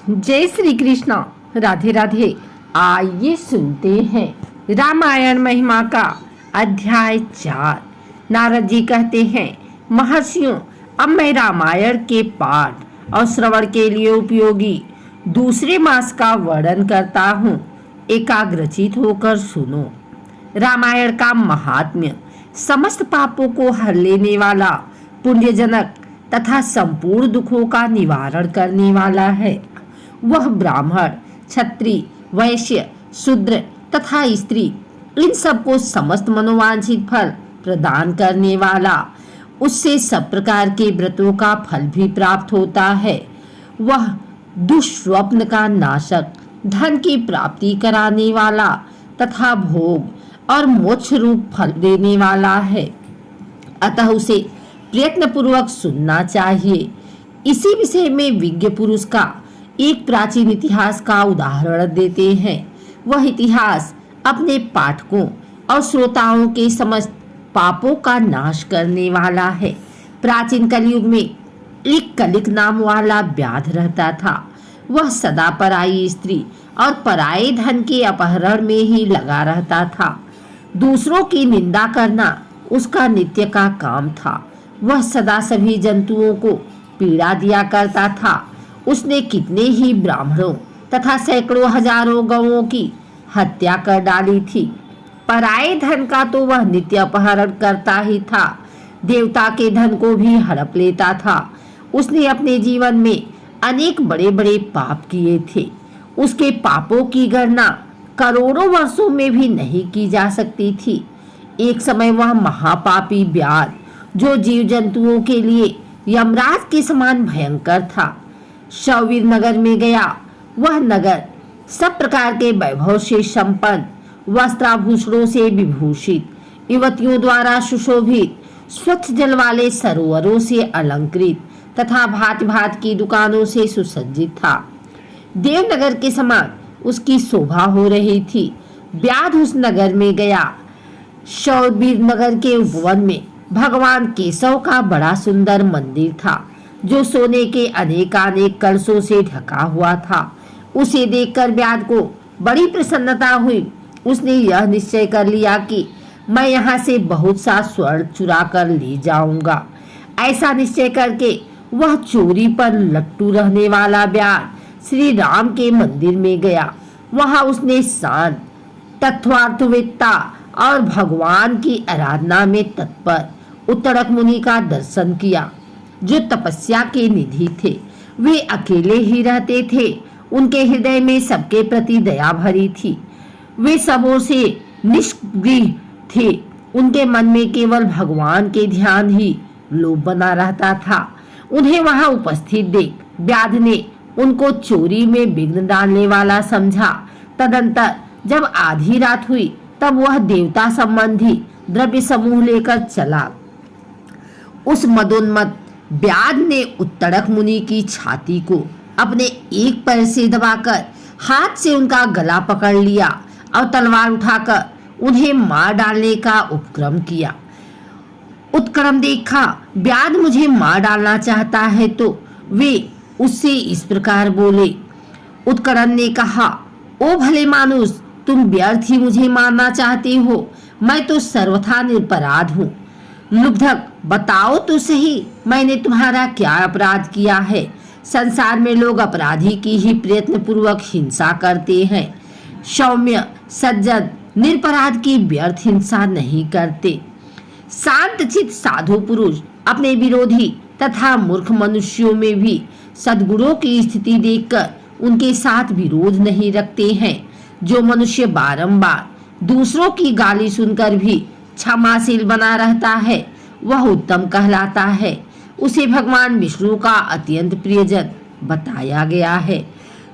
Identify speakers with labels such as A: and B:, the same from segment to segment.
A: जय श्री कृष्ण। राधे राधे। आइए सुनते हैं रामायण महिमा का अध्याय 4। नारद जी कहते हैं, महर्षियों, अब मैं रामायण के पाठ और श्रवण के लिए उपयोगी दूसरे मास का वर्णन करता हूँ। एकाग्रचित होकर सुनो। रामायण का महात्म्य समस्त पापों को हर लेने वाला, पुण्यजनक तथा संपूर्ण दुखों का निवारण करने वाला है। वह ब्राह्मण, क्षत्रिय, वैश्य, शूद्र तथा स्त्री इन सबको समस्त मनोवांछित फल प्रदान करने वाला, उससे सब प्रकार के व्रतों का फल भी प्राप्त होता है। वह दुष्स्वप्न का नाशक, धन की प्राप्ति कराने वाला तथा भोग और मोक्ष रूप फल देने वाला है। अतः उसे प्रयत्न पूर्वक सुनना चाहिए। इसी विषय में विज्ञ पुरुष का एक प्राचीन इतिहास का उदाहरण देते हैं। वह इतिहास अपने पाठकों और श्रोताओं के समस्त पापों का नाश करने वाला है। प्राचीन कलयुग में एक कलिक नाम वाला व्याध रहता था। वह सदा पराई स्त्री और पराये धन के अपहरण में ही लगा रहता था। दूसरों की निंदा करना उसका नित्य का काम था। वह सदा सभी जंतुओं को पीड़ा दिया करता था। उसने कितने ही ब्राह्मणों तथा सैकड़ों हजारों गौओं की हत्या कर डाली थी। पराये धन का तो वह नित्य अपहरण करता ही था। देवता के धन को भी हड़प लेता था। उसने अपने जीवन में अनेक बड़े बड़े पाप किए थे। उसके पापों की गणना करोड़ों वर्षों में भी नहीं की जा सकती थी। एक समय वह महापापी व्याध, जो जीव जंतुओं के लिए यमराज के समान भयंकर था, शौवीर नगर में गया। वह नगर सब प्रकार के वैभव से संपन्न, वस्त्राभूषणों से विभूषित, युवतियों द्वारा सुशोभित, स्वच्छ जल वाले सरोवरों से अलंकृत तथा भांति भांति की दुकानों से सुसज्जित था। देवनगर के समान उसकी शोभा हो रही थी। व्याध उस नगर में गया। शौवीर नगर के उपवन में भगवान केशव का बड़ा सुंदर मंदिर था, जो सोने के अनेकानेक कलशों से ढका हुआ था। उसे देखकर व्याध को बड़ी प्रसन्नता हुई। उसने यह निश्चय कर लिया कि मैं यहाँ से बहुत सा स्वर्ण चुरा कर ले जाऊंगा। ऐसा निश्चय करके वह चोरी पर लट्टू रहने वाला व्याध श्री राम के मंदिर में गया। वहां उसने शांत, तत्वार्थवेत्ता और भगवान की आराधना में तत्पर उत्तरक मुनि का दर्शन किया, जो तपस्या के निधि थे। वे अकेले ही रहते थे। उनके हृदय में सबके प्रति दया भरी थी। वे सबों से निष्क्रिय थे। उनके मन में केवल भगवान के ध्यान ही लोभ बना रहता था। उन्हें वहां उपस्थित देख व्याध ने उनको चोरी में विघ्न डालने वाला समझा। तदंतर जब आधी रात हुई, तब वह देवता संबंधी द्रव्य समूह लेकर चला। उस मदोन्मत्त व्याध ने उत्तरक मुनि की छाती को अपने एक पैर से दबाकर हाथ से उनका गला पकड़ लिया और तलवार उठाकर उन्हें मार डालने का उपक्रम किया। उत्क्रम देखा, व्याध मुझे मार डालना चाहता है, तो वे उससे इस प्रकार बोले। उत्करण ने कहा, ओ भले मानुष, तुम व्यर्थ ही मुझे मारना चाहते हो। मैं तो सर्वथा निरपराध हूँ। लुब्धक, बताओ तो सही, मैंने तुम्हारा क्या अपराध किया है? संसार में लोग अपराधी की ही प्रयत्न पूर्वक हिंसा करते हैं। सौम्य सज्जन निरपराध की व्यर्थ हिंसा नहीं करते। शांतचित साधु पुरुष अपने विरोधी तथा मूर्ख मनुष्यों में भी सद्गुणों की स्थिति देखकर उनके साथ विरोध नहीं रखते हैं। जो मनुष्य बारंबार दूसरों की गाली सुनकर भी क्षमाशील बना रहता है, वह उत्तम कहलाता है। उसे भगवान विष्णु का अत्यंत प्रियजन बताया गया है।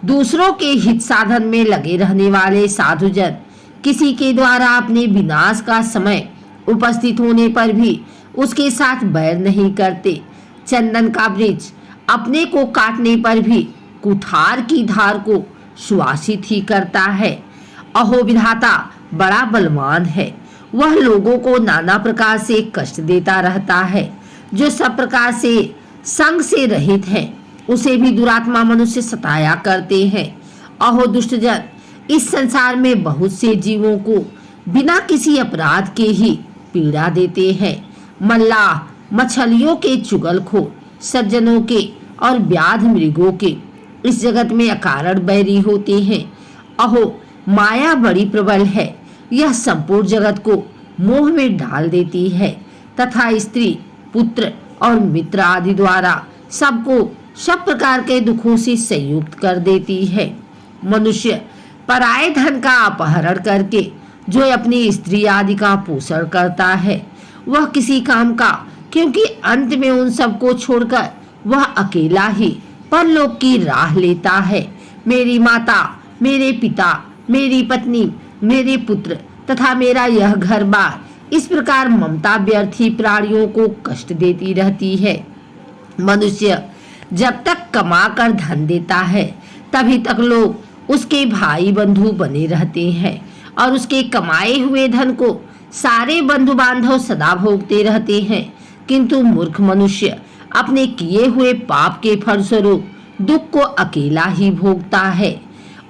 A: दूसरों के हित साधन में लगे रहने वाले साधुजन किसी के द्वारा अपने विनाश का समय उपस्थित होने पर भी उसके साथ बैर नहीं करते। चंदन का वृक्ष अपने को काटने पर भी कुठार की धार को सुवासित ही करता है। अहो विधाता बड़ा बलवान है। वह लोगों को नाना प्रकार से कष्ट देता रहता है। जो सब प्रकार से संग से रहित है, उसे भी दुरात्मा मनुष्य सताया करते हैं। अहो दुष्टजन, इस संसार में बहुत से जीवों को बिना किसी अपराध के ही पीड़ा देते हैं। मल्लाह, मछलियों के चुगलखोर, सज्जनों के और व्याध मृगों के इस जगत में अकारण बैरी होते हैं। अहो, माया बड़ी प्रबल है, यह संपूर्ण जगत को मोह में डाल देती है तथा स्त्री, पुत्र और मित्र आदि द्वारा सबको सब प्रकार के दुखों से संयुक्त कर देती है। मनुष्य पराये धन का अपहरण करके जो अपनी स्त्री आदि का पोषण करता है वह किसी काम का, क्योंकि अंत में उन सबको छोड़कर वह अकेला ही परलोक की राह लेता है। मेरी माता, मेरे पिता, मेरी पत्नी, मेरे पुत्र तथा मेरा यह घर बार, इस प्रकार ममता व्यर्थी प्राणियों को कष्ट देती रहती है। मनुष्य जब तक कमा कर धन देता है तभी तक लोग उसके भाई बंधु बने रहते हैं और उसके कमाए हुए धन को सारे बंधु बांधव सदा भोगते रहते हैं। किंतु मूर्ख मनुष्य अपने किए हुए पाप के फलस्वरूप दुख को अकेला ही भोगता है।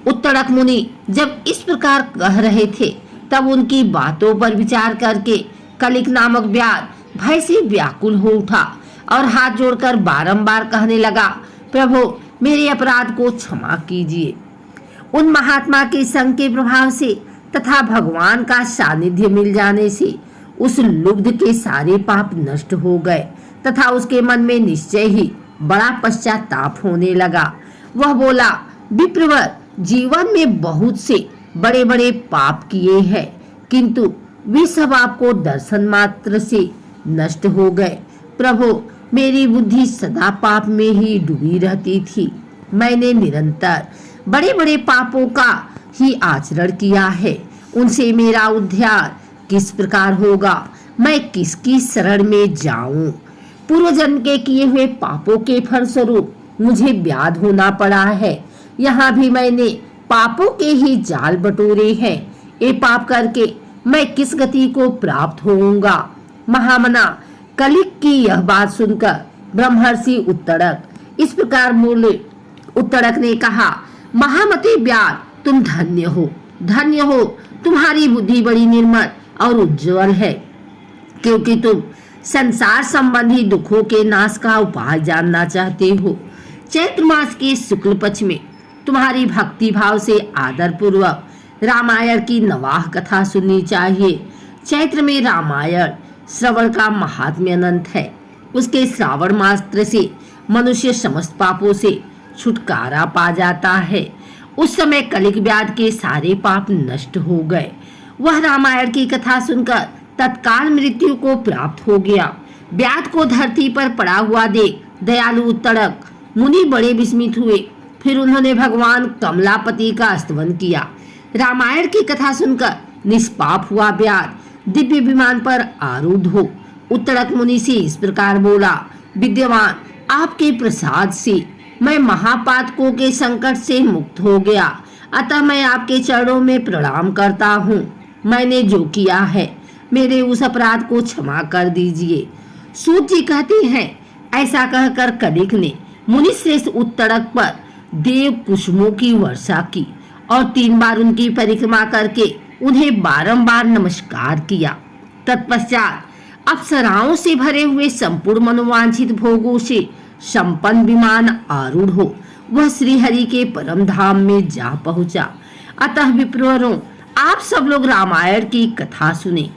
A: उत्तरक मुनि जब इस प्रकार कह रहे थे तब उनकी बातों पर विचार करके कलिक नामक व्याध भय से व्याकुल हो उठा और हाथ जोड़कर बारंबार कहने लगा, प्रभु मेरे अपराध को क्षमा कीजिए। उन महात्मा के संग के प्रभाव से तथा भगवान का सानिध्य मिल जाने से उस लुब्ध के सारे पाप नष्ट हो गए तथा उसके मन में निश्चय ही बड़ा पश्चाताप होने लगा। वह बोला, विप्रवर, जीवन में बहुत से बड़े बड़े पाप किए हैं किंतु वे सब आपको दर्शन मात्र से नष्ट हो गए। प्रभु, मेरी बुद्धि सदा पाप में ही डूबी रहती थी। मैंने निरंतर बड़े बड़े पापों का ही आचरण किया है। उनसे मेरा उद्धार किस प्रकार होगा? मैं किसकी शरण में जाऊं? पूर्व जन्म के किए हुए पापों के फलस्वरूप मुझे व्याध होना पड़ा है। यहाँ भी मैंने पापों के ही जाल बटोरे हैं। ये पाप करके मैं किस गति को प्राप्त होऊंगा? महामना, कलिक की यह बात सुनकर ब्रह्मर्षि उत्तरक इस प्रकार बोले। उत्तरक ने कहा, महामते व्याध, तुम धन्य हो, धन्य हो। तुम्हारी बुद्धि बड़ी निर्मल और उज्जवल है, क्योंकि तुम संसार संबंधी दुखों के नाश का उपाय जानना चाहते हो। चैत्र मास के शुक्ल पक्ष में तुम्हारी भक्ति भाव से आदर पूर्वक रामायण की नवाह कथा सुननी चाहिए। चैत्र में रामायण श्रवण का महात्म्य अनंत है। उसके श्रावण मात्र से मनुष्य समस्त पापों से छुटकारा पा जाता है। उस समय कलिक व्याध के सारे पाप नष्ट हो गए। वह रामायण की कथा सुनकर तत्काल मृत्यु को प्राप्त हो गया। व्याध को धरती पर पड़ा हुआ देख दयालु उत्तरक मुनि बड़े विस्मित हुए। फिर उन्होंने भगवान कमलापति का स्तवन किया। रामायण की कथा सुनकर निष्पाप हुआ व्याध दिव्य विमान पर आरूढ़ हो उत्तरक मुनि से इस प्रकार बोला, विद्यमान, आपके प्रसाद से मैं महापातकों के संकट से मुक्त हो गया, अतः मैं आपके चरणों में प्रणाम करता हूँ। मैंने जो किया है मेरे उस अपराध को क्षमा कर दीजिए। सूत जी कहते हैं, ऐसा कहकर कलिक ने मुनि श्रेष्ठ उत्तरक पर देव कुसुमों की वर्षा की और 3 बार उनकी परिक्रमा करके उन्हें बारंबार नमस्कार किया। तत्पश्चात अप्सराओं से भरे हुए संपूर्ण मनोवांछित भोगों से संपन्न विमान आरूढ़ हो वह श्री हरि के परम धाम में जा पहुंचा। अतः विप्रवरों, आप सब लोग रामायण की कथा सुने।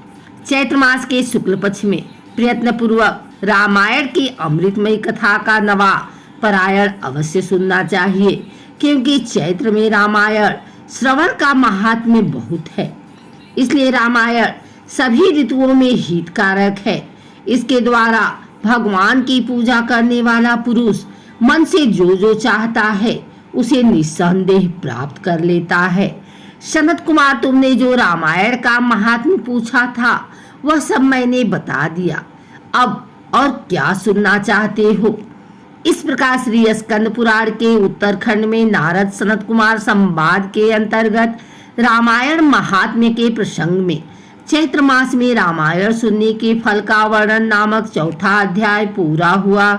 A: चैत्र मास के शुक्ल पक्ष में प्रयत्न पूर्वक रामायण की अमृतमयी कथा का नवा पारायण अवश्य सुनना चाहिए, क्योंकि चैत्र में रामायण श्रवण का महात्म्य बहुत है। इसलिए रामायण सभी ऋतुओं में हितकारक है। इसके द्वारा भगवान की पूजा करने वाला पुरुष मन से जो जो चाहता है उसे निस्संदेह प्राप्त कर लेता है। सनत कुमार, तुमने जो रामायण का महात्म्य पूछा था वह सब मैंने बता दिया। अब और क्या सुनना चाहते हो? इस प्रकार श्री स्कंद पुराण के उत्तरखंड में नारद सनत कुमार संवाद के अंतर्गत रामायण महात्म्य के प्रसंग में चैत्र मास में रामायण सुनने के फल का वर्णन नामक 4था अध्याय पूरा हुआ।